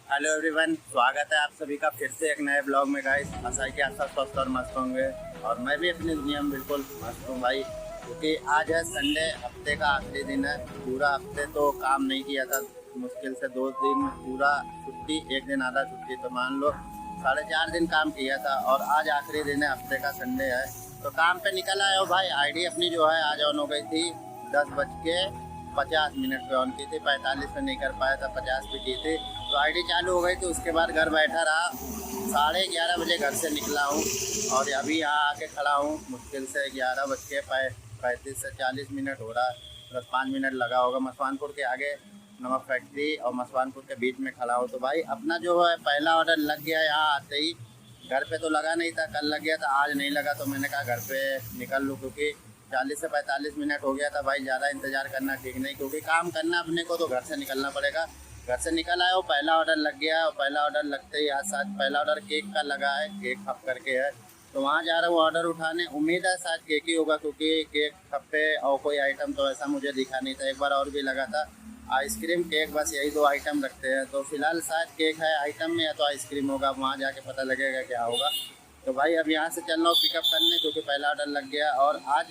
Hello everyone, स्वागत है आप सभी का फिर से एक नए ब्लॉग में गाइस। आशा है कि आप सब स्वस्थ और मस्त होंगे और मैं भी अपनी दुनिया में बिल्कुल मस्त हूँ भाई। क्योंकि आज है संडे, हफ्ते का आखिरी दिन है। पूरा हफ्ते तो काम नहीं किया था, मुश्किल से 2 दिन पूरा छुट्टी, एक दिन आधा छुट्टी, तो मान लो 4.5 दिन काम किया था। और आज आखिरी दिन है, हफ्ते का संडे है, तो काम पे निकल आए हो भाई। आईडी अपनी जो है आज ऑन हो गई थी 10:50 पे ऑन की थी, 45 पे नहीं कर पाया था, 50 पे की थी, तो आईडी चालू हो गई थी। उसके बाद घर बैठा रहा, 11:30 बजे घर से निकला हूँ और अभी यहाँ आके खड़ा हूँ। मुश्किल से 11:35 से 40 हो रहा है, 10-5 मिनट लगा होगा। मसवानपुर के आगे नमक फैक्ट्री और मसवानपुर के बीच में खड़ा हूँ। तो भाई अपना जो है पहला ऑर्डर लग गया यहाँ आते ही। घर पे तो लगा नहीं था, कल लग गया था, आज नहीं लगा, तो मैंने कहा घर पे निकल लूँ, क्योंकि 40 से 45 मिनट हो गया था भाई। ज़्यादा इंतज़ार करना ठीक नहीं, क्योंकि काम करना अपने को तो घर से निकलना पड़ेगा। घर से निकल आया हो, पहला ऑर्डर लग गया और पहला ऑर्डर लगते ही आज साथ पहला ऑर्डर केक का लगा है, केक खप करके है, तो वहाँ जा रहा हूँ ऑर्डर उठाने। उम्मीद है शायद केक ही होगा, क्योंकि केक खप पे और कोई आइटम तो ऐसा मुझे दिखा नहीं था। एक बार और भी लगा था, आइसक्रीम केक, बस यही 2 आइटम रखते हैं। तो फिलहाल शायद केक है आइटम में, या तो आइसक्रीम होगा, वहाँ जाके पता लगेगा क्या होगा। तो भाई अब यहाँ से चल रहा हूँ पिकअप करने, क्योंकि पहला ऑर्डर लग गया। और आज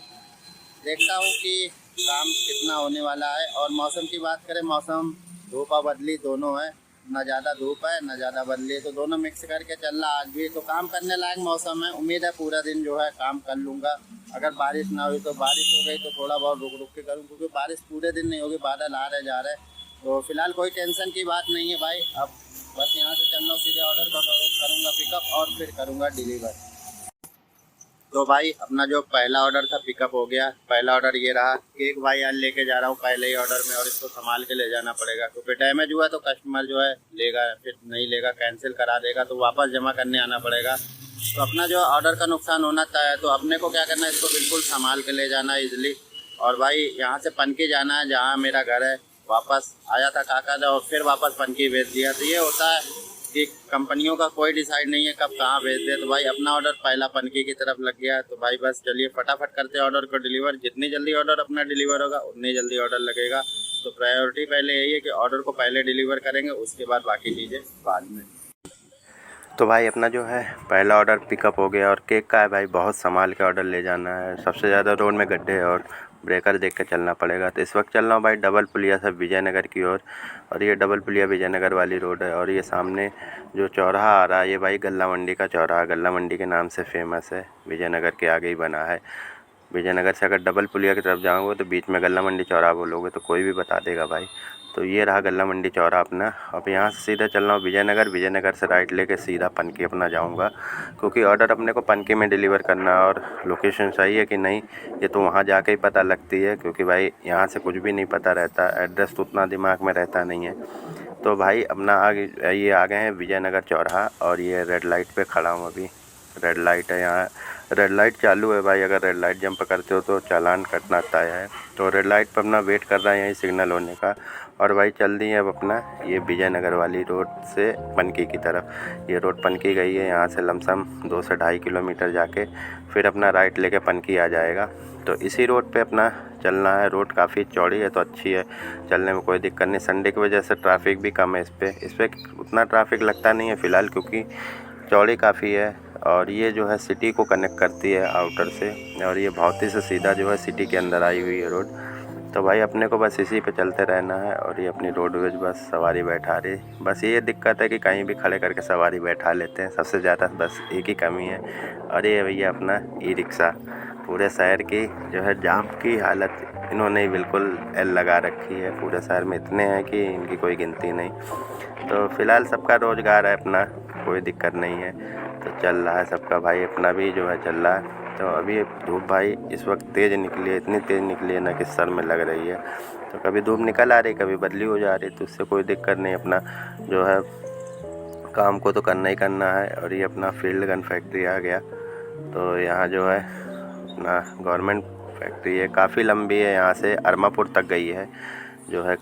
देखता हूँ कि काम कितना होने वाला है। और मौसम की बात करें, मौसम धूप और बदली दोनों है, ना ज़्यादा धूप है ना ज़्यादा बदली है, तो दोनों मिक्स करके चल रहा आज भी। तो काम करने लायक मौसम है, उम्मीद है पूरा दिन जो है काम कर लूँगा। अगर बारिश ना हुई तो, बारिश हो गई तो थोड़ा बहुत रुक रुक के करूँ, क्योंकि बारिश पूरे दिन नहीं होगी, बादल आ रहे जा रहे। तो फिलहाल कोई टेंशन की बात नहीं है भाई। अब बस यहाँ से चल रहा हूँ, सीधे ऑर्डर करूँगा पिकअप और फिर करूँगा डिलीवर। तो भाई अपना जो पहला ऑर्डर था पिकअप हो गया। पहला ऑर्डर ये रहा, केक भाई आज लेके जा रहा हूँ पहले ही ऑर्डर में, और इसको संभाल के ले जाना पड़ेगा, क्योंकि डैमेज हुआ तो कस्टमर जो है लेगा, फिर नहीं लेगा कैंसिल करा देगा, तो वापस जमा करने आना पड़ेगा। तो अपना जो ऑर्डर का नुकसान होना तय है, तो अपने को क्या करना है, इसको बिल्कुल संभाल के ले जाना है ईजिली। और भाई यहाँ से पनकी जाना है, जहाँ मेरा घर है। वापस आया था काका ने और फिर वापस पनकी भेज दिया। तो ये होता है कि कंपनियों का कोई डिसाइड नहीं है कब कहाँ भेज दे। तो भाई अपना ऑर्डर पहला पनकी की तरफ लग गया है। तो भाई बस चलिए फटाफट करते हैं ऑर्डर को डिलीवर। जितनी जल्दी ऑर्डर अपना डिलीवर होगा उतनी जल्दी ऑर्डर लगेगा। तो प्रायोरिटी पहले यही है कि ऑर्डर को पहले डिलीवर करेंगे, उसके बाद बाकी चीज़ें बाद में। तो भाई अपना जो है पहला ऑर्डर पिकअप हो गया और केक का है भाई, बहुत संभाल के ऑर्डर ले जाना है। सबसे ज़्यादा रोड में गड्ढे है और ब्रेकर देख के चलना पड़ेगा। तो इस वक्त चल रहा हूँ भाई डबल पुलिया से विजयनगर की ओर, और ये डबल पुलिया विजयनगर वाली रोड है। और ये सामने जो चौराहा आ रहा है, ये भाई गल्ला मंडी का चौराहा, गल्ला मंडी के नाम से फेमस है, विजयनगर के आगे ही बना है। विजयनगर से अगर डबल पुलिया की तरफ जाओगे तो बीच में गल्ला मंडी चौराहा बोलोगे तो कोई भी बता देगा भाई। तो ये रहा गल्ला मंडी चौराहा अपना। अब यहाँ से सीधा चल रहा हूँ विजयनगर, विजयनगर से राइट लेके सीधा पनकी अपना जाऊँगा, क्योंकि ऑर्डर अपने को पनकी में डिलीवर करना है। और लोकेशन सही है कि नहीं ये तो वहाँ जाके ही पता लगती है, क्योंकि भाई यहाँ से कुछ भी नहीं पता रहता, एड्रेस तो उतना दिमाग में रहता नहीं है। तो भाई अपना आगे ये आ गए हैं विजयनगर चौराहा, और ये रेड लाइट पे खड़ा हूँ अभी। रेड लाइट है यहाँ, रेड लाइट चालू है भाई। अगर रेड लाइट जंप करते हो तो चालान कटना तय है। तो रेड लाइट पर अपना वेट कर रहा है यहीं सिग्नल होने का। और भाई चल दी है अब अपना ये विजयनगर वाली रोड से पनकी की तरफ। ये रोड पनकी गई है, यहाँ से लमसम 2 से 2.5 किलोमीटर जाके फिर अपना राइट लेके पनकी आ जाएगा। तो इसी रोड पे अपना चलना है। रोड काफ़ी चौड़ी है तो अच्छी है, चलने में कोई दिक्कत नहीं। संडे की वजह से ट्रैफिक भी कम है इस पे उतना ट्रैफिक लगता नहीं है फ़िलहाल, क्योंकि चौड़ी काफ़ी है। और ये जो है सिटी को कनेक्ट करती है आउटर से, और ये भौती से सीधा जो है सिटी के अंदर आई हुई है रोड। तो भाई अपने को बस इसी पे चलते रहना है। और ये अपनी रोडवेज बस सवारी बैठा रही। बस ये दिक्कत है कि कहीं भी खड़े करके सवारी बैठा लेते हैं, सबसे ज़्यादा बस एक ही कमी है। और ये भैया अपना ई रिक्शा, पूरे शहर की जो है जाम की हालत इन्होंने ही बिल्कुल एल लगा रखी है। पूरे शहर में इतने हैं कि इनकी कोई गिनती नहीं। तो फ़िलहाल सबका रोज़गार है अपना, कोई दिक्कत नहीं है। तो चल रहा है सबका भाई, अपना भी जो है चल रहा है। तो अभी धूप भाई इस वक्त तेज़ निकली है, इतनी तेज़ निकली है ना कि सर में लग रही है। तो कभी धूप निकल आ रही, कभी बदली हो जा रही, तो उससे कोई दिक्कत नहीं। अपना जो है काम को तो करना ही करना है। और ये अपना फील्ड गन फैक्ट्री आ गया। तो यहाँ जो है अपना गवर्नमेंट फैक्ट्री है, काफ़ी लंबी है, यहाँ से अरमापुर तक गई है जो है।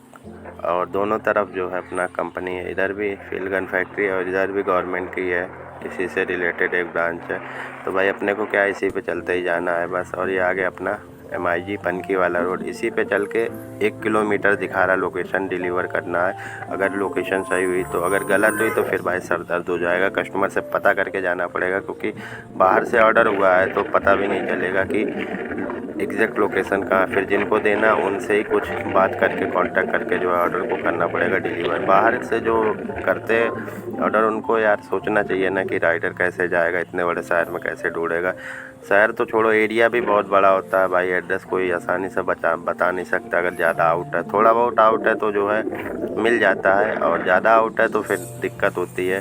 और दोनों तरफ जो है अपना कंपनी है, इधर भी फील्ड गन फैक्ट्री है और इधर भी गवर्नमेंट की है, इसी से रिलेटेड एक ब्रांच है। तो भाई अपने को क्या इसी पे चलते ही जाना है बस। और ये आगे अपना MIG पनकी वाला रोड, इसी पे चल के 1 किलोमीटर दिखा रहा लोकेशन डिलीवर करना है। अगर लोकेशन सही हुई तो, अगर गलत हुई तो फिर भाई सर दर्द हो जाएगा। कस्टमर से पता करके जाना पड़ेगा, क्योंकि बाहर से ऑर्डर हुआ है तो पता भी नहीं चलेगा कि एग्जैक्ट लोकेशन कहाँ। फिर जिनको देना उनसे ही कुछ बात करके कांटेक्ट करके जो है ऑर्डर को करना पड़ेगा डिलीवर। बाहर से जो करते ऑर्डर उनको यार सोचना चाहिए ना कि राइडर कैसे जाएगा, इतने बड़े शहर में कैसे ढूंढेगा। शहर तो छोड़ो, एरिया भी बहुत बड़ा होता है भाई, एड्रेस कोई आसानी से बता नहीं सकता। अगर ज़्यादा आउट है, थोड़ा बहुत आउट है तो जो है मिल जाता है, और ज़्यादा आउट है तो फिर दिक्कत होती है।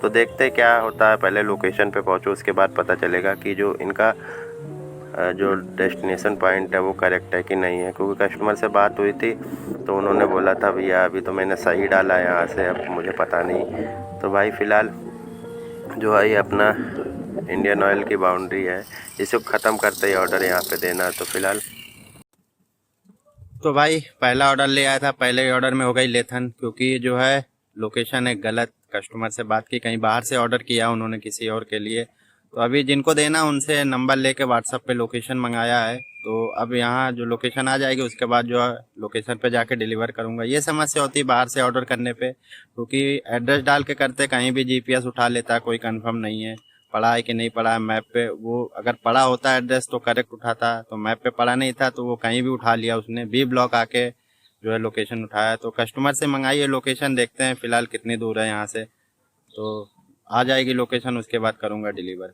तो देखते क्या होता है, पहले लोकेशन पे पहुँचो, उसके बाद पता चलेगा कि जो इनका जो डेस्टिनेशन पॉइंट है वो करेक्ट है कि नहीं है। क्योंकि कस्टमर से बात हुई थी तो उन्होंने बोला था भैया अभी तो मैंने सही डाला यहाँ से, अब मुझे पता नहीं। तो भाई फ़िलहाल जो है ये अपना इंडियन ऑयल की बाउंड्री है, इसको ख़त्म करते ही ऑर्डर यहाँ पे देना। तो फ़िलहाल तो भाई पहला ऑर्डर ले आया था, पहले ही ऑर्डर में हो गई लेथन, क्योंकि जो है लोकेशन है गलत। कस्टमर से बात की, कहीं बाहर से ऑर्डर किया उन्होंने किसी और के लिए। तो अभी जिनको देना उनसे नंबर लेके व्हाट्सएप पे लोकेशन मंगाया है। तो अब यहाँ जो लोकेशन आ जाएगी उसके बाद जो है लोकेशन पे जाके डिलीवर करूँगा। ये समस्या होती है बाहर से ऑर्डर करने पे, क्योंकि एड्रेस डाल के करते कहीं भी GPS उठा लेता है, कोई कंफर्म नहीं है पड़ा है कि नहीं पड़ा है मैप पे। वो अगर पड़ा होता एड्रेस तो करेक्ट उठाता, तो मैप पे पड़ा नहीं था तो वो कहीं भी उठा लिया उसने, बी ब्लॉक आके जो है लोकेशन उठाया। तो कस्टमर से मंगाइए लोकेशन, देखते हैं फ़िलहाल कितनी दूर है यहाँ से। तो आ जाएगी लोकेशन, उसके बाद करूँगा डिलीवर।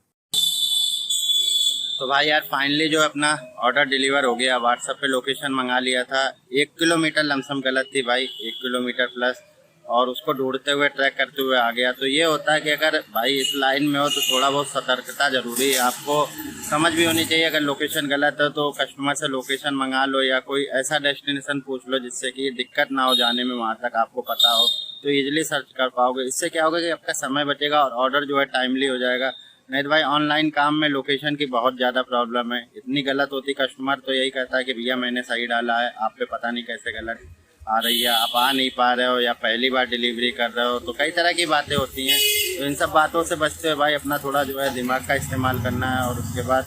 तो भाई यार फाइनली जो अपना ऑर्डर डिलीवर हो गया। व्हाट्सएप पे लोकेशन मंगा लिया था, 1 किलोमीटर लमसम गलत थी भाई, 1 किलोमीटर प्लस, और उसको ढूंढते हुए ट्रैक करते हुए आ गया। तो ये होता है कि अगर भाई इस लाइन में हो तो थोड़ा बहुत सतर्कता ज़रूरी है, आपको समझ भी होनी चाहिए। अगर लोकेशन गलत है तो कस्टमर से लोकेशन मंगा लो, या कोई ऐसा डेस्टिनेशन पूछ लो जिससे कि दिक्कत ना हो जाने में, वहाँ तक आपको पता हो तो ईजिली सर्च कर पाओगे। इससे क्या होगा कि आपका समय बचेगा और ऑर्डर जो है टाइमली हो जाएगा। नहीं तो भाई ऑनलाइन काम में लोकेशन की बहुत ज़्यादा प्रॉब्लम है, इतनी गलत होती। कस्टमर तो यही कहता है कि भैया मैंने सही डाला है, आप पे पता नहीं कैसे गलत आ रही है, आप आ नहीं पा रहे हो, या पहली बार डिलीवरी कर रहे हो। तो कई तरह की बातें होती हैं। तो इन सब बातों से बचते हुए भाई अपना थोड़ा जो है दिमाग का इस्तेमाल करना है, और उसके बाद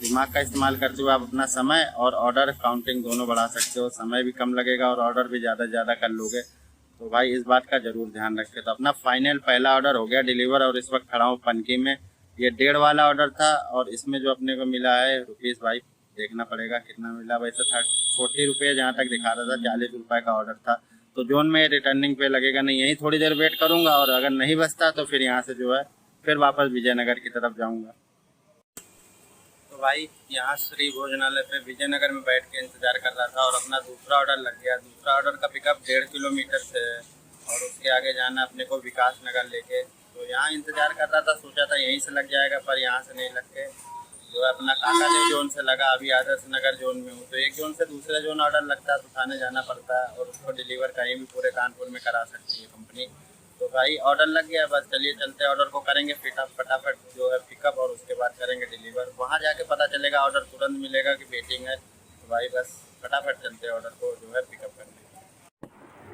दिमाग का इस्तेमाल करते हुए आप अपना समय और ऑर्डर काउंटिंग दोनों बढ़ा सकते हो। समय भी कम लगेगा और ऑर्डर भी ज़्यादा से ज़्यादा कर लोगे। तो भाई इस बात का ज़रूर ध्यान रखें। तो अपना फाइनल पहला ऑर्डर हो गया डिलीवर, और इस वक्त खड़ा हूँ पनकी में। ये 1.5 वाला ऑर्डर था, और इसमें जो अपने को मिला है रुपीज़, भाई देखना पड़ेगा कितना मिला। वैसे 40 रुपये जहाँ तक दिखा रहा था, 40 रुपये का ऑर्डर था। तो जोन में रिटर्निंग पे लगेगा नहीं, यहीं थोड़ी देर वेट करूँगा, और अगर नहीं बचता तो फिर यहाँ से जो है फिर वापस विजयनगर की तरफ जाऊँगा। तो भाई यहाँ श्री भोजनालय पे विजयनगर में बैठ के इंतज़ार कर रहा था, और अपना दूसरा ऑर्डर लग गया। दूसरा ऑर्डर का पिकअप 1.5 किलोमीटर से है, और उसके आगे जाना अपने को विकास नगर लेके। तो यहाँ इंतज़ार कर रहा था, सोचा था यहीं से लग जाएगा, पर यहाँ से नहीं लग के जो है अपना काकादेव जोन से लगा। अभी आदर्श नगर जोन में हूँ, तो एक जोन से दूसरे जोन ऑर्डर लगता है तो थाने जाना पड़ता है, और उसको डिलीवर कहीं भी पूरे कानपुर में करा सकती है कंपनी। तो भाई ऑर्डर लग गया, बस चलिए चलते ऑर्डर को करेंगे फटाफट जो है पिकअप, और उसके बाद करेंगे डिलीवर। वहाँ जाके पता चलेगा ऑर्डर तुरंत मिलेगा कि वेटिंग है। तो भाई बस फटाफट चलते ऑर्डर को जो है पिकअप करने।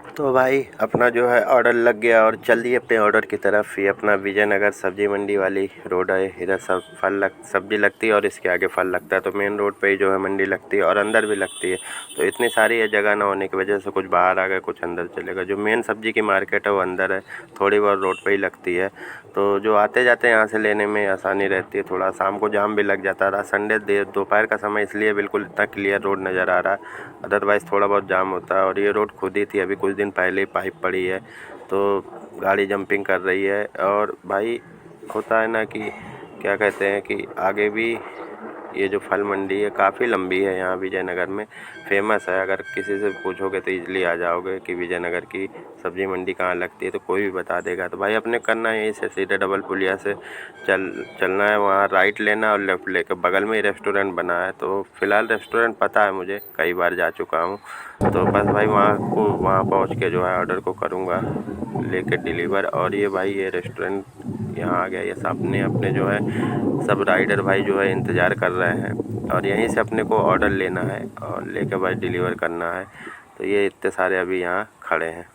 तो भाई अपना जो है ऑर्डर लग गया, और चल दिए अपने ऑर्डर की तरफ। ये अपना विजयनगर सब्जी मंडी वाली रोड है, इधर सब सब्जी लगती है, और इसके आगे फल लगता है। तो मेन रोड पे ही जो है मंडी लगती है, और अंदर भी लगती है। तो इतनी सारी है जगह ना होने की वजह से कुछ बाहर आ गए, कुछ अंदर चले गए। जो मेन सब्जी की मार्केट है वो अंदर है, थोड़ी बहुत रोड पे ही लगती है। तो जो आते जाते यहाँ से लेने में आसानी रहती है। थोड़ा शाम को जाम भी लग जाता रहा, संडे दोपहर का समय, इसलिए बिल्कुल इतना क्लियर रोड नज़र आ रहा है। अदरवाइज़ थोड़ा बहुत जाम होता है। और ये रोड खुद ही थी, अभी कुछ दिन पहले ही पाइप पड़ी है, तो गाड़ी जंपिंग कर रही है। और भाई होता है ना कि क्या कहते हैं कि आगे भी ये जो फल मंडी है काफ़ी लंबी है, यहाँ विजयनगर में फेमस है। अगर किसी से पूछोगे तो ईजिली आ जाओगे कि विजयनगर की सब्ज़ी मंडी कहाँ लगती है, तो कोई भी बता देगा। तो भाई अपने करना है यहीं से सीधे डबल पुलिया से चलना है, वहाँ राइट लेना और लेफ़्ट लेकर बगल में ही रेस्टोरेंट बना है। तो फ़िलहाल रेस्टोरेंट पता है मुझे, कई बार जा चुका हूँ। तो बस भाई वहाँ पहुँच के जो है ऑर्डर को करूँगा लेके डिलीवर। और ये भाई ये रेस्टोरेंट यहाँ आ गया। ये अपने जो है सब राइडर भाई जो है इंतज़ार कर रहे हैं, और यहीं से अपने को ऑर्डर लेना है और लेके भाई डिलीवर करना है। तो ये इतने सारे अभी यहाँ खड़े हैं।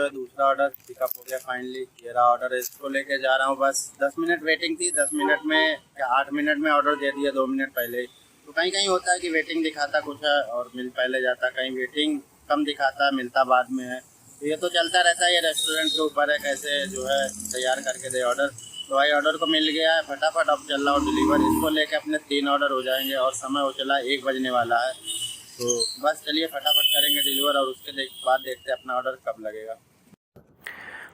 दूसरा ऑर्डर पिकअप हो गया फाइनली। ये रहा ऑर्डर, इसको लेके जा रहा हूँ। बस 10 मिनट वेटिंग थी, 10 मिनट में या 8 मिनट में ऑर्डर दे दिया, 2 मिनट पहले ही। तो कहीं कहीं होता है कि वेटिंग दिखाता कुछ है और मिल पहले जाता, कहीं वेटिंग कम दिखाता मिलता बाद में है। तो ये तो चलता रहता है, ये रेस्टोरेंट के ऊपर है कैसे जो है तैयार करके दे ऑर्डर। तो भाई ऑर्डर को मिल गया है फटाफट, अब चल रहा हूँ डिलीवर। इसको लेके अपने 3 ऑर्डर हो जाएंगे और समय हो चला 1 बजने वाला है। तो बस चलिए फटाफट करेंगे डिलीवर और उसके बाद देखते हैं अपना ऑर्डर कब लगेगा।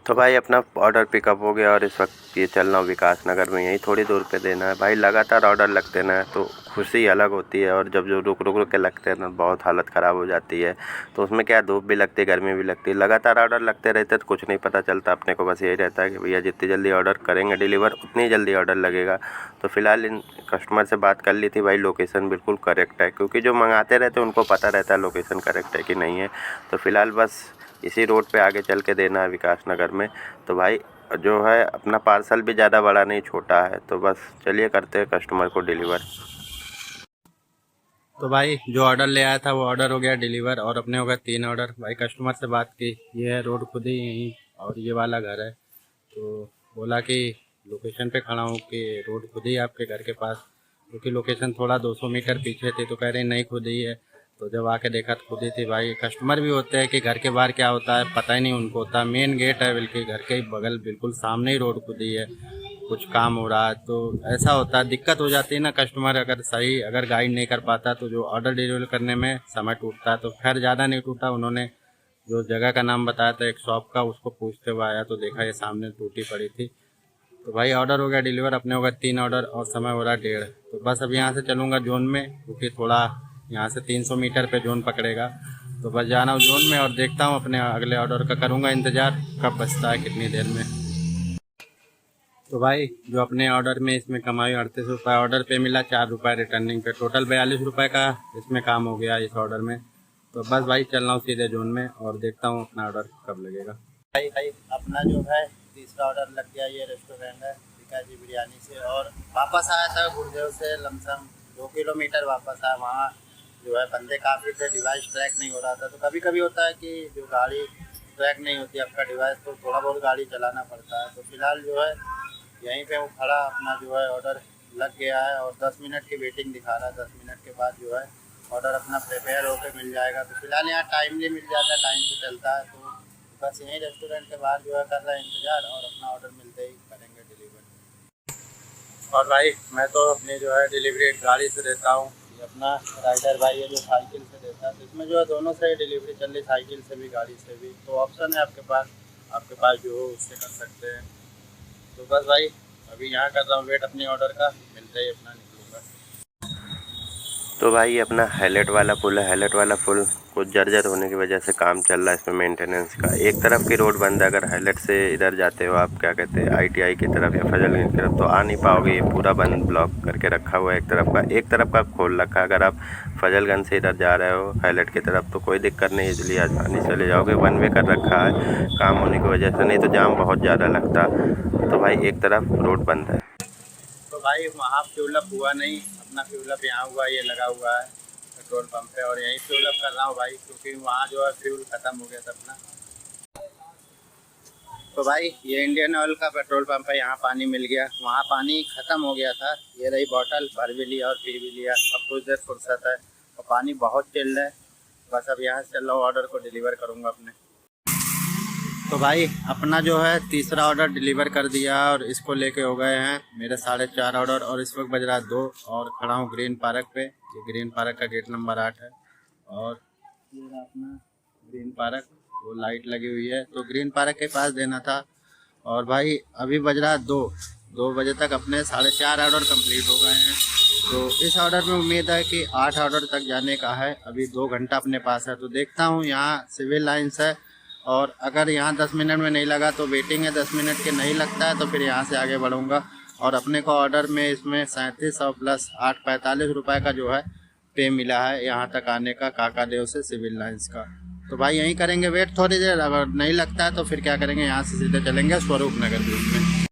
तो भाई अपना ऑर्डर पिकअप हो गया और इस वक्त ये चल रहा हूँ विकास नगर में, यहीं थोड़ी दूर पे देना है। भाई लगातार ऑर्डर लगते ना तो खुशी अलग होती है, और जब जो रुक रुक के लगते हैं ना बहुत हालत ख़राब हो जाती है। तो उसमें क्या धूप भी लगती है, गर्मी भी लगती है, लगातार ऑर्डर लगते रहते तो कुछ नहीं पता चलता अपने को। बस यही रहता है कि भैया जितनी जल्दी ऑर्डर करेंगे डिलीवर उतनी जल्दी ऑर्डर लगेगा। तो फ़िलहाल इन कस्टमर से बात कर ली थी, भाई लोकेशन बिल्कुल करेक्ट है, क्योंकि जो मंगाते रहते हैं उनको पता रहता है लोकेशन करेक्ट है कि नहीं है। तो फ़िलहाल बस इसी रोड पे आगे चल के देना है विकास नगर में। तो भाई जो है अपना पार्सल भी ज़्यादा बड़ा नहीं छोटा है, तो बस चलिए करते हैं कस्टमर को डिलीवर। तो भाई जो ऑर्डर ले आया था वो ऑर्डर हो गया डिलीवर और अपने हो गए 3 ऑर्डर। भाई कस्टमर से बात की, ये है रोड खुद ही यहीं और ये वाला घर है। तो बोला कि लोकेशन पे खड़ा हूँ कि रोड खुद ही आपके घर के पास, क्योंकि लोकेशन थोड़ा 200 मीटर पीछे थी। तो कह रहे नहीं खुद ही है। तो जब आके देखा तो खुद ही थी। भाई कस्टमर भी होते हैं कि घर के बाहर क्या होता है पता ही नहीं उनको होता। मेन गेट है बल्कि घर के बगल बिल्कुल सामने ही रोड खुद ही है, कुछ काम हो रहा है तो ऐसा होता है, दिक्कत हो जाती है ना। कस्टमर अगर गाइड नहीं कर पाता तो जो ऑर्डर डिलीवर करने में समय टूटता है। तो खैर ज़्यादा नहीं टूटा, उन्होंने जो जगह का नाम बताया था एक शॉप का, उसको पूछते हुए आया तो देखा ये सामने टूटी पड़ी थी। तो भाई ऑर्डर हो गया डिलीवर, अपने हो गए 3 ऑर्डर और समय हो रहा है 1:30। तो बस अब यहाँ से चलूँगा जोन में, क्योंकि थोड़ा यहाँ से 300 मीटर पे जोन पकड़ेगा। तो बस जाना हूँ जोन में और देखता हूँ अपने अगले ऑर्डर का, करूँगा इंतज़ार कब बचता है कितनी देर में। तो भाई जो अपने ऑर्डर में इसमें कमाई 38 रुपये, ऑर्डर पे मिला 4 रुपये रिटर्निंग पे, टोटल 42 रुपये का इसमें काम हो गया इस ऑर्डर में। तो बस भाई चल रहा हूँ सीधे जोन में और देखता हूँ अपना ऑर्डर कब लगेगा। भाई अपना जो है तीसरा ऑर्डर लग गया। ये रेस्टोरेंट है विकास जी बिरयानी से, और वापस आया था गुरुदेव से लमसम 2 किलोमीटर वापस आया। वहाँ जो है बंदे काफ़ी थे, डिवाइस ट्रैक नहीं हो रहा था। तो कभी कभी होता है कि जो गाड़ी ट्रैक नहीं होती आपका डिवाइस, तो थोड़ा बहुत गाड़ी चलाना पड़ता है। तो फिलहाल जो है यहीं पे वो खड़ा, अपना जो है ऑर्डर लग गया है और 10 मिनट की वेटिंग दिखा रहा है। 10 मिनट के बाद जो है ऑर्डर अपना प्रिपेयर होकर मिल जाएगा। तो फिलहाल यहाँ टाइमली मिल जाता है, टाइम से चलता है। तो बस यहीं रेस्टोरेंट के बाहर जो है कर रहा है इंतज़ार और अपना ऑर्डर मिलते ही करेंगे डिलीवर। और भाई मैं तो अपनी जो है डिलीवरी गाड़ी से देता हूँ, ये अपना राइडर भाई है जो साइकिल से देता है। तो इसमें जो है दोनों से डिलीवरी चल रही, साइकिल से भी गाड़ी से भी। तो ऑप्शन है आपके पास जो हो उससे कर सकते हैं। तो बस भाई अभी यहाँ कर रहा हूँ वेट अपने ऑर्डर का, मिलते ही अपना निकलूँगा। तो भाई ये अपना हाईलाइट वाला पुल है, हाईलाइट वाला पुल कुछ जर्जर होने की वजह से काम चल रहा है इसमें मेंटेनेंस का। एक तरफ की रोड बंद है, अगर हाईलाइट से इधर जाते हो आप क्या कहते हैं ITI की तरफ या फजलगंज की तरफ तो आ नहीं पाओगे, ये पूरा बंद ब्लॉक करके रखा हुआ है। एक तरफ का खोल रखा है। अगर आप फजलगंज से इधर जा रहे हो हाईलाइट की तरफ तो कोई दिक्कत नहीं, इजली आसानी चले जाओगे। 1 वे कर रखा है काम होने की वजह से, नहीं तो जाम बहुत ज़्यादा लगता। तो भाई एक तरफ रोड बंद है। तो भाई वहाँ फ्यूलअप हुआ नहीं, अपना फ्यूलअप यहाँ हुआ, ये लगा हुआ है पेट्रोल पंप पे और यहीं फ्यूलअप कर रहा हूँ भाई, क्योंकि वहाँ जो है फ्यूल ख़त्म हो गया था अपना। तो भाई ये इंडियन ऑयल का पेट्रोल पंप है, यहाँ पानी मिल गया, वहाँ पानी ख़त्म हो गया था। ये रही बॉटल, भर भी लिया और पी भी लिया। अब कुछ देर फुर्सत है और पानी बहुत चिल्ड है। बस अब यहाँ से चल रहा हूँ, ऑर्डर को डिलीवर करूँगा अपने। तो भाई अपना जो है तीसरा ऑर्डर डिलीवर कर दिया और इसको लेके हो गए हैं मेरे 4.5 ऑर्डर और इस वक्त बज रहा है 2 और खड़ा हूँ ग्रीन पार्क पे। ये ग्रीन पार्क का गेट नंबर 8 है और ये रहा अपना ग्रीन पार्क, वो लाइट लगी हुई है। तो ग्रीन पार्क के पास देना था और भाई अभी बज रहा है 2 बजे तक अपने 4.5 ऑर्डर कंप्लीट हो गए हैं। तो इस ऑर्डर में उम्मीद है कि 8 ऑर्डर तक जाने का है। अभी 2 घंटा अपने पास है। तो देखता हूँ, यहाँ सिविल लाइन्स है और अगर यहाँ 10 मिनट में नहीं लगा तो वेटिंग है, 10 मिनट के नहीं लगता है तो फिर यहाँ से आगे बढ़ूँगा। और अपने को ऑर्डर में इसमें 3700 प्लस 845 रुपये का जो है पे मिला है यहाँ तक आने का, काकादेव से सिविल लाइन्स का। तो भाई यहीं करेंगे वेट थोड़ी देर, अगर नहीं लगता है तो फिर क्या करेंगे, यहाँ से सीधे चलेंगे स्वरूप नगर ग्रुप में।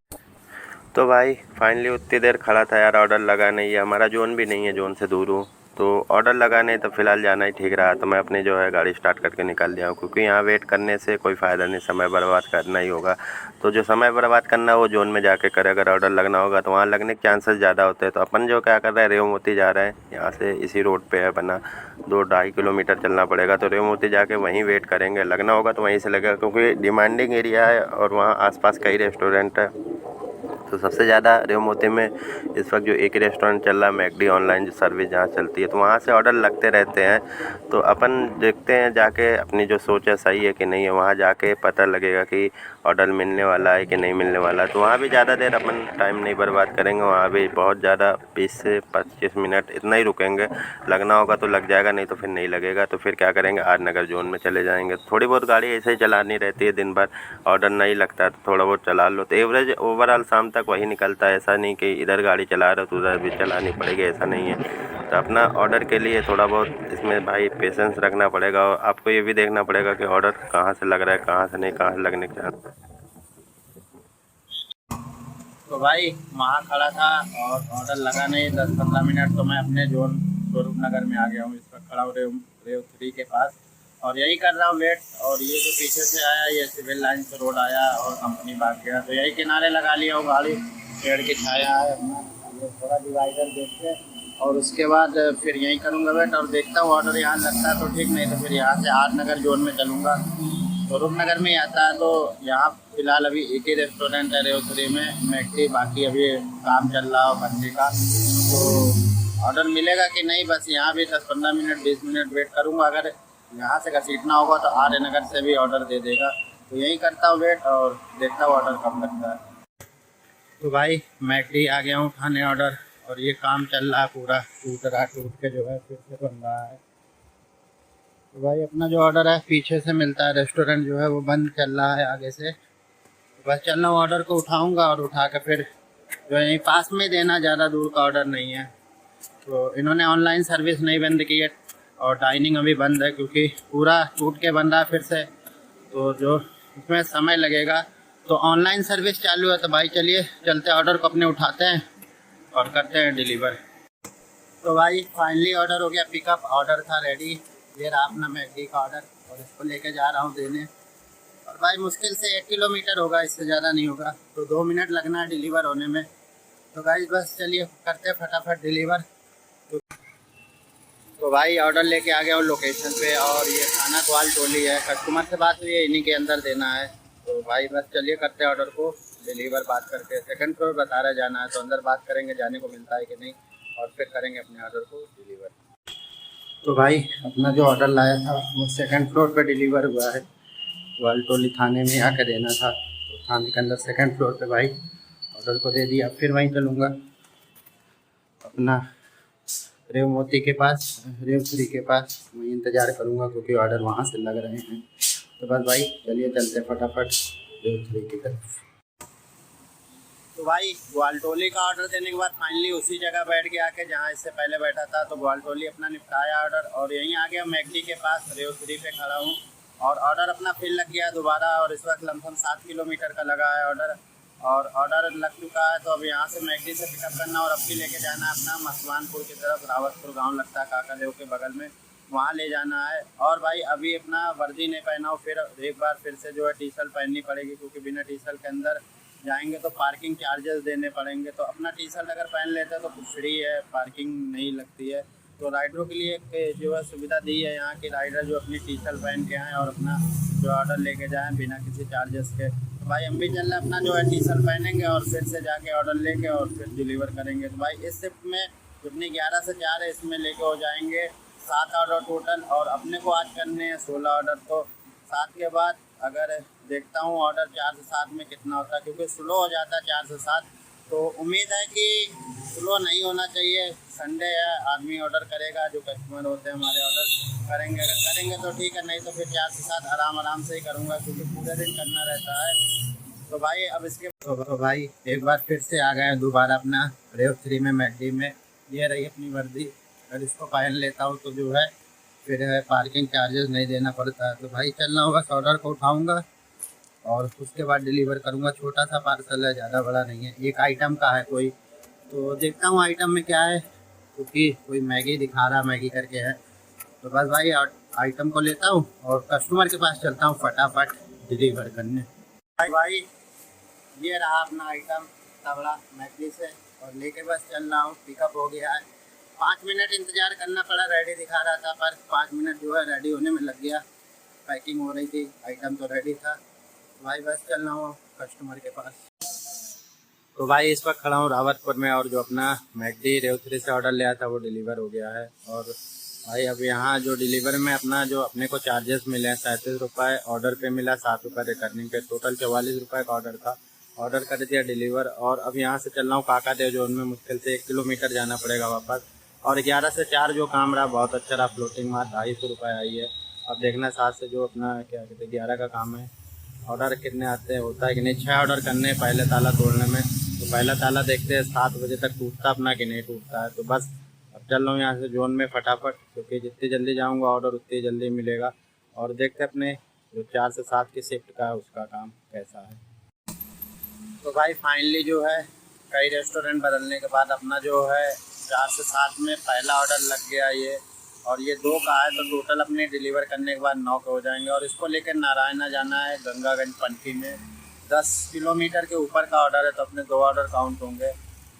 तो भाई फाइनली उतनी देर खड़ा था यार, ऑर्डर लगा नहीं है, हमारा जोन भी नहीं है, जोन से दूर हूँ। तो ऑर्डर लगाने तो फ़िलहाल जाना ही ठीक रहा। तो मैं अपनी जो है गाड़ी स्टार्ट करके निकल लिया हूँ, क्योंकि यहाँ वेट करने से कोई फ़ायदा नहीं, समय बर्बाद करना ही होगा। तो जो समय बर्बाद करना है वो जोन में जाके करे। अगर ऑर्डर लगना होगा तो वहाँ लगने के चांसेस ज़्यादा होते हैं। तो अपन जो क्या कर रहे हैं, रेवमोती जा रहे हैं। यहाँ से इसी रोड पे है बना, 2-2.5 किलोमीटर चलना पड़ेगा। तो रेवमोती जाके वहीं वेट करेंगे, लगना होगा तो वहीं से लगेगा, क्योंकि डिमांडिंग एरिया है और वहाँ आसपास कई रेस्टोरेंट है। तो सबसे ज़्यादा रेवमोती में इस वक्त जो एक ही रेस्टोरेंट चल रहा है, मैकडी ऑनलाइन जो सर्विस जहाँ चलती है, तो वहाँ से ऑर्डर लगते रहते हैं। तो अपन देखते हैं जाके, अपनी जो सोच है सही है कि नहीं है, वहाँ जाके पता लगेगा कि ऑर्डर मिलने वाला है कि नहीं मिलने वाला है। तो वहाँ भी ज़्यादा देर अपन टाइम नहीं बर्बाद करेंगे, वहाँ भी बहुत ज़्यादा 20 से 25 मिनट इतना ही रुकेंगे। लगना होगा तो लग जाएगा, नहीं तो फिर नहीं लगेगा। तो फिर क्या करेंगे, आर नगर जोन में चले जाएंगे। थोड़ी बहुत गाड़ी ऐसे ही चलानी रहती है दिन भर, ऑर्डर नहीं लगता है तो थोड़ा बहुत चला लो। तो एवरेज ओवरऑल शाम तक वही निकलता है। ऐसा नहीं कि इधर गाड़ी चला रहे हो तो उधर भी चलानी पड़ेगी, ऐसा नहीं है। तो अपना ऑर्डर के लिए थोड़ा बहुत इसमें भाई पेशेंस रखना पड़ेगा, और आपको ये भी देखना पड़ेगा कि ऑर्डर कहाँ से लग रहा है, कहाँ से नहीं, कहाँ से लगने के चांस। तो भाई वहाँ खड़ा था और ऑर्डर लगा नहीं 10-15 मिनट, तो मैं अपने जोन स्वरूप नगर में आ गया हूँ। इस वक्त खड़ा हूँ रेव 3 के पास और यही कर रहा हूँ वेट। और ये जो पीछे से आया, ये सिविल लाइन से रोड आया और कंपनी भाग गया, तो यही किनारे लगा लिया हूँ गाड़ी। पेड़ की छाया है अपना, ये थोड़ा डिवाइडर देख के, और उसके बाद फिर यहीं करूँगा वेट। और देखता हूँ ऑर्डर यहाँ लगता है तो ठीक, नहीं तो फिर यहाँ से आर नगर जोन में चलूँगा। स्वरूप नगर में ही आता है। तो यहाँ फ़िलहाल अभी एक ही रेस्टोरेंट है रेव 3 में, मैकडी, बाकी अभी काम चल रहा है बनने का। तो ऑर्डर मिलेगा कि नहीं, बस यहाँ भी 10-15 मिनट 20 मिनट वेट करूँगा। अगर यहाँ से घसीटना होगा तो आर्य नगर से भी ऑर्डर दे देगा। तो यही करता हूँ वेट और देखता हूँ ऑर्डर कब लगता है। तो भाई मैकडी आ गया हूँ खाने ऑर्डर, और ये काम चल रहा है पूरा, टूट के जो है फिर से बन रहा है। तो भाई अपना जो ऑर्डर है पीछे से मिलता है, रेस्टोरेंट जो है वो बंद चल रहा है आगे से। बस चल रहा हूँ, ऑर्डर को उठाऊँगा और उठा के फिर जो है यहीं पास में देना, ज़्यादा दूर का ऑर्डर नहीं है। तो इन्होंने ऑनलाइन सर्विस नहीं बंद की है और डाइनिंग अभी बंद है, क्योंकि पूरा टूट के बन रहा है फिर से, तो जो इसमें समय लगेगा। तो ऑनलाइन सर्विस चालू है। तो भाई चलिए चलते ऑर्डर को अपने उठाते हैं और करते हैं डिलीवर। तो भाई फाइनली ऑर्डर हो गया पिकअप, ऑर्डर था रेडी। ये रहा अपना मैकडी का ऑर्डर और इसको लेके जा रहा हूँ देने। और भाई मुश्किल से 1 किलोमीटर होगा, इससे ज़्यादा नहीं होगा। तो 2 मिनट लगना है डिलीवर होने में। तो भाई बस चलिए करते फटाफट डिलीवर। तो भाई ऑर्डर लेके आ गया हूँ लोकेशन पे, और ये थाना ग्वाल टोली है। कस्टमर से बात हुई है, इन्हीं के अंदर देना है। तो भाई बस चलिए करते हैं ऑर्डर को डिलीवर। बात करके 2nd फ्लोर बता रहे जाना है, तो अंदर बात करेंगे जाने को मिलता है कि नहीं, और फिर करेंगे अपने ऑर्डर को डिलीवर। तो भाई अपना जो ऑर्डर लाया था वो 2nd फ्लोर पे डिलीवर हुआ है। ग्वाल टोली थाने में आके देना था, तो थाने के अंदर 2nd फ्लोर पे भाई ऑर्डर को दे दिया। फिर वहीं चलूँगा अपना रेव मोती के पास, रेव 3 के पास, वहीं इंतज़ार करूँगा, क्योंकि ऑर्डर वहाँ से लग रहे हैं। तो बस भाई चलिए चलते फटाफट रेव 3 की तरफ। तो भाई ग्वालटोली का ऑर्डर देने के बाद फाइनली उसी जगह बैठ के आके जहाँ इससे पहले बैठा था। तो ग्वालटोली अपना निपटाया ऑर्डर, और यहीं आ गया मैकडी के पास, रेव 3 पे खड़ा हूँ। और ऑर्डर अपना फिर लग गया दोबारा, और इस वक्त लमसम 7 किलोमीटर का लगा है ऑर्डर, और ऑर्डर लग चुका है। तो अब यहाँ से मैकडी से पिकअप करना और अब भी लेके जाना है अपना मसवानपुर की तरफ। रावतपुर गांव लगता है काकादेव के बगल में, वहाँ ले जाना है। और भाई अभी अपना वर्दी नहीं पहना हो, फिर एक बार फिर से जो है टी शर्ट पहननी पड़ेगी, क्योंकि बिना टी शर्ट के अंदर जाएंगे तो पार्किंग चार्जेस देने पड़ेंगे। तो अपना टी शर्ट अगर पहन लेते हैं तो फ्री है, पार्किंग नहीं लगती है। तो राइडरों के लिए एक जो है सुविधा दी है यहाँ के, राइडर जो अपनी टी शर्ट पहन के आएँ और अपना जो ऑर्डर लेके जाएँ बिना किसी चार्जेस के। तो भाई हम भी चल रहे अपना जो है टी शर्ट पहनेंगे और फिर से जाके ऑर्डर लेके और फिर डिलीवर करेंगे। तो भाई इस शिफ्ट में जितनी 11 से 4 है, इसमें लेके हो जाएंगे 7 ऑर्डर टोटल, और अपने को आज करने हैं 16 ऑर्डर। तो 7 के बाद अगर देखता हूँ ऑर्डर 4 से 7 में कितना होता है, क्योंकि स्लो हो जाता है 4 से 7। तो उम्मीद है कि स्लो नहीं होना चाहिए। संडे है, आदमी ऑर्डर करेगा, जो कस्टमर होते हैं हमारे ऑर्डर करेंगे। अगर करेंगे तो ठीक है, नहीं तो फिर 4 से 7 आराम से ही करूँगा, क्योंकि पूरे दिन करना रहता है। तो भाई अब इसके तो भाई एक बार फिर से आ गए दोबारा अपना रेव 3 में मैकडी में। ये रही अपनी वर्दी, अगर इसको पहन लेता हूँ तो जो है फिर पार्किंग चार्जेस नहीं देना पड़ता है। तो भाई चलना होगा, ऑर्डर को उठाऊँगा और उसके बाद डिलीवर करूँगा। छोटा सा पार्सल है, ज़्यादा बड़ा नहीं है, एक आइटम का है कोई। तो देखता हूँ आइटम में क्या है, क्योंकि कोई मैगी दिखा रहा, मैगी करके है। तो बस भाई आइटम को लेता हूँ और कस्टमर के पास चलता हूँ फटाफट डिलीवर करने। भाई ये रहा अपना आइटम तबला मैगी से, और लेके बस चल रहा हूँ। पिकअप हो गया है। 5 मिनट इंतज़ार करना पड़ा, रेडी दिखा रहा था, पर 5 मिनट जो है रेडी होने में लग गया। पैकिंग हो रही थी, आइटम तो रेडी था। भाई बस चल रहा हूँ कस्टमर के पास। तो भाई इस वक्त खड़ा हूँ रावतपुर में, और जो अपना मैकडी रेवथरी से ऑर्डर लिया था वो डिलीवर हो गया है। और भाई अब यहाँ जो डिलीवर में अपना जो अपने को चार्जेस मिले हैं 37 रुपये, ऑर्डर पे मिला 7 रुपये रिटर्निंग पे, टोटल 44 रुपये का ऑर्डर था। ऑर्डर कर दिया डिलीवर, और अब यहाँ से चल रहा हूँ काका देव जोन में। मुश्किल से 1 किलोमीटर जाना पड़ेगा वापस। और 11 से 4 जो काम रहा बहुत अच्छा रहा, फ्लोटिंग मार 250 रुपये आई है। अब देखना 7 से जो अपना क्या कहते हैं 11 का काम है। ऑर्डर कितने आते हैं, होता है कि नहीं। 6 ऑर्डर करने हैं पहले ताला तोड़ने में, तो पहला ताला देखते हैं 7 बजे तक टूटता अपना कि नहीं टूटता है। तो बस अब चल रहा हूँ यहाँ से जोन में फटाफट, क्योंकि जितनी जल्दी जाऊँगा ऑर्डर उतनी जल्दी मिलेगा। और देखते अपने जो 4 से 7 की शिफ्ट का है उसका काम कैसा है। तो भाई फाइनली जो है कई रेस्टोरेंट बदलने के बाद अपना जो है 4 से 7 में पहला ऑर्डर लग गया ये, और ये 2 का है। तो टोटल अपने डिलीवर करने के बाद 9 के हो जाएंगे। और इसको लेकर नारायणा जाना है गंगागंज पनकी में। 10 किलोमीटर के ऊपर का ऑर्डर है, तो अपने 2 ऑर्डर काउंट होंगे।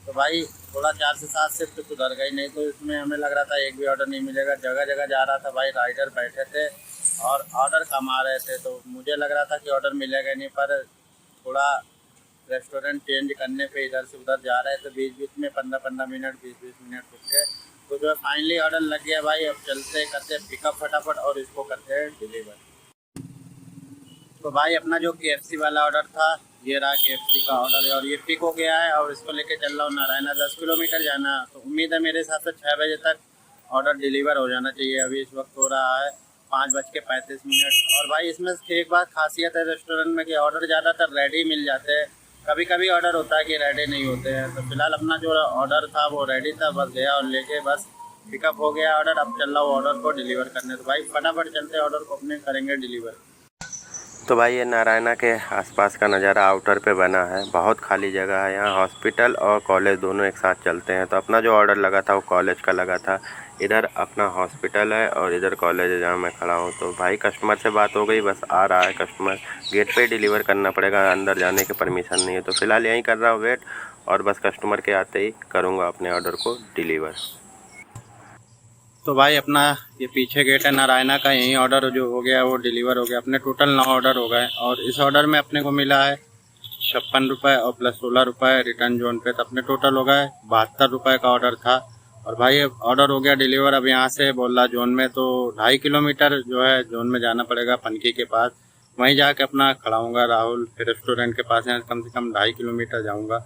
तो भाई थोड़ा 4 से 7 शिफ्ट सुधर गई, नहीं तो इसमें हमें लग रहा था एक भी ऑर्डर नहीं मिलेगा। जगह जगह जा रहा था भाई, राइडर बैठे थे और ऑर्डर कम आ रहे थे, तो मुझे लग रहा था कि ऑर्डर मिलेगा नहीं। पर थोड़ा रेस्टोरेंट चेंज करने पे इधर से उधर जा रहे थे, बीच बीच में 15-15 मिनट 20-20 मिनट रुक के। तो जो है फाइनली ऑर्डर लग गया भाई। अब चलते करते पिकअप फटाफट और इसको करते हैं डिलीवर। तो भाई अपना जो KFC वाला ऑर्डर था ये रहा, KFC का ऑर्डर है, और ये पिक हो गया है। और इसको लेके चल रहा हूँ नारायणा। 10 किलोमीटर जाना, तो उम्मीद है मेरे हिसाब से 6 बजे तक ऑर्डर डिलीवर हो जाना चाहिए। अभी इस वक्त हो रहा है 5:35। और भाई इसमें एक बात खासियत है रेस्टोरेंट में कि ऑर्डर ज़्यादातर रेडी मिल जाते हैं। कभी कभी ऑर्डर होता है कि रेडी नहीं होते हैं। तो फिलहाल अपना जो ऑर्डर था वो रेडी था, बस गया और लेके बस पिकअप हो गया ऑर्डर। अब चल रहा हूँ ऑर्डर को डिलीवर करने। तो भाई फटाफट चलते ऑर्डर को अपने करेंगे डिलीवर। तो भाई ये नारायणा के आसपास का नज़ारा आउटर पे बना है। बहुत खाली जगह है यहाँ। हॉस्पिटल और कॉलेज दोनों एक साथ चलते हैं। तो अपना जो ऑर्डर लगा था वो कॉलेज का लगा था। इधर अपना हॉस्पिटल है और इधर कॉलेज है जहाँ मैं खड़ा हूँ। तो भाई कस्टमर से बात हो गई, बस आ रहा है कस्टमर। गेट पे ही डिलीवर करना पड़ेगा, अंदर जाने की परमिशन नहीं है। तो फ़िलहाल यहीं कर रहा हूँ वेट, और बस कस्टमर के आते ही करूँगा अपने ऑर्डर को डिलीवर। तो भाई अपना ये पीछे गेट है नारायणा का, यहीं ऑर्डर जो हो गया वो डिलीवर हो गया। अपने टोटल 9 ऑर्डर हो गए, और इस ऑर्डर में अपने को मिला है 56 रुपये और प्लस 16 रुपये रिटर्न जोन पे। तो अपने टोटल हो गए 72 रुपये का ऑर्डर था। और भाई ऑर्डर हो गया डिलीवर। अब यहाँ से बोल रहा जोन में, तो 2.5 किलोमीटर जो है जोन में जाना पड़ेगा पनकी के पास। वहीं जाके अपना खड़ा हूँगा राहुल रेस्टोरेंट के पास है। कम से कम 2.5 किलोमीटर जाऊँगा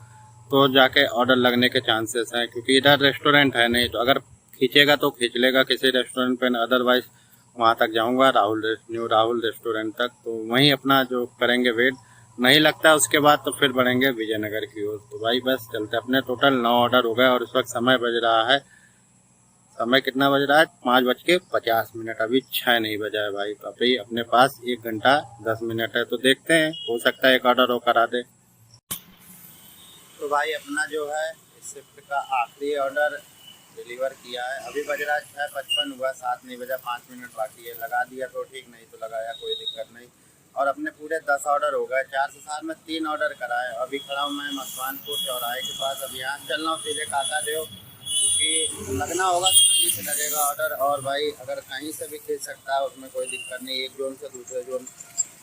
तो जाके ऑर्डर लगने के चांसेस हैं, क्योंकि इधर रेस्टोरेंट है नहीं। तो अगर खींचेगा तो खींच लेगा किसी रेस्टोरेंट पे, अदरवाइज वहाँ तक जाऊँगा न्यू राहुल रेस्टोरेंट तक। तो वहीं अपना जो करेंगे वेट, नहीं लगता उसके बाद तो फिर बढ़ेंगे विजयनगर की ओर। तो भाई बस चलते। अपने टोटल 9 ऑर्डर हो गए, और इस वक्त समय बज रहा है, समय कितना बज रहा है 5:50। अभी 6 नहीं बजा है भाई। तो अभी अपने पास 1 घंटा 10 मिनट है। तो देखते हैं, हो सकता है एक ऑर्डर वो करा दे। तो भाई अपना जो है इस शिफ्ट का आखिरी ऑर्डर डिलीवर किया है। अभी बज रहा है 6:55 हुआ, 7 नहीं बजा, 5 मिनट बाकी है। लगा दिया तो ठीक, नहीं तो लगाया कोई दिक्कत नहीं। और अपने पूरे 10 ऑर्डर हो गए। 4 से 7 में 3 ऑर्डर कराए। अभी खड़ा हूँ मैं मकवानपुर चौराहे के पास। अब यहाँ चल रहा हूँ सीधे काका देव, क्योंकि लगना होगा तो कहीं से लगेगा ऑर्डर। और भाई अगर कहीं से भी खींच सकता है उसमें कोई दिक्कत नहीं। एक जोन से दूसरे जोन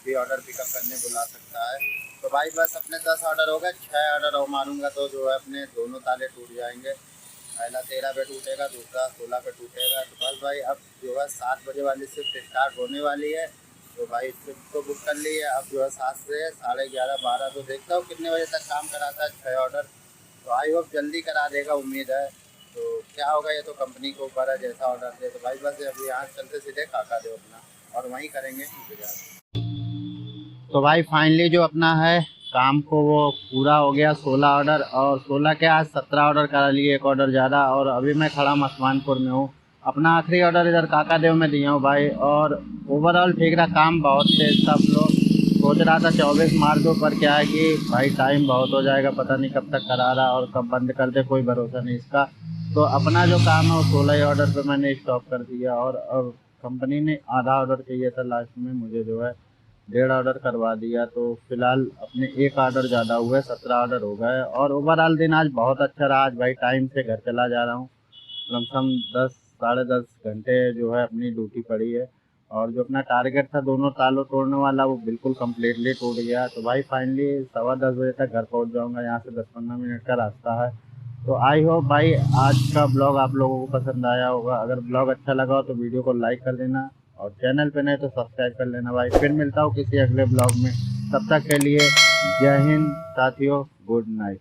भी ऑर्डर पिकअप करने बुला सकता है। तो भाई बस अपने 10 ऑर्डर हो गए। 6 ऑर्डर और मारूंगा तो जो है अपने दोनों ताले टूट जाएंगे। पहला 13 पे टूटेगा, दूसरा 16 पे टूटेगा। तो बस भाई अब जो है 7 बजे वाली शिफ्ट स्टार्ट होने वाली है। तो भाई शिफ्ट तो बुक कर ली है। अब जो है 7 से 11:30 12, तो देखता हूँ कितने बजे तक काम कराता है। 6 ऑर्डर तो आई होप जल्दी करा देगा, उम्मीद है। तो क्या होगा ये तो कंपनी के ऊपर है, जैसा ऑर्डर दे। तो भाई बस अभी यहाँ चलते सीधे काका दे अपना, और वहीं करेंगे इंतजार। तो भाई फाइनली जो अपना है काम को वो पूरा हो गया। 16 ऑर्डर, और 16 के आज 17 ऑर्डर करा लिए, 1 ऑर्डर ज़्यादा। और अभी मैं खड़ा मकवानपुर में हूँ। अपना आखिरी ऑर्डर इधर काका देव में दिया हूँ भाई। और ओवरऑल ठीक रहा, काम बहुत तेज था। लोग सोच रहा था 24 मार दो, पर क्या है कि भाई टाइम बहुत हो जाएगा, पता नहीं कब तक करा रहा और कब बंद कर दे, कोई भरोसा नहीं इसका। तो अपना जो काम है वो 16 ऑर्डर पे मैंने स्टॉप कर दिया और कंपनी ने आधा ऑर्डर चाहिए था लास्ट में, मुझे जो है 1.5 ऑर्डर करवा दिया। तो फिलहाल अपने एक ऑर्डर ज़्यादा हुआ है, 17 ऑर्डर हो गए। और ओवरऑल दिन आज बहुत अच्छा रहा। आज भाई टाइम से घर चला जा रहा हूँ, लमसम 10 साढ़े 10 घंटे जो है अपनी ड्यूटी पड़ी है। और जो अपना टारगेट था दोनों तालों तोड़ने वाला वो बिल्कुल कम्प्लीटली टूट गया। तो भाई फाइनली 10:15 बजे तक घर पहुँच जाऊँगा, यहाँ से 10-15 मिनट का रास्ता है। तो आई होप भाई आज का ब्लॉग आप लोगों को पसंद आया होगा। अगर ब्लॉग अच्छा लगा हो तो वीडियो को लाइक कर देना और चैनल पे नए तो सब्सक्राइब कर लेना भाई। फिर मिलता हूँ किसी अगले ब्लॉग में, तब तक के लिए जय हिंद साथियों, गुड नाइट।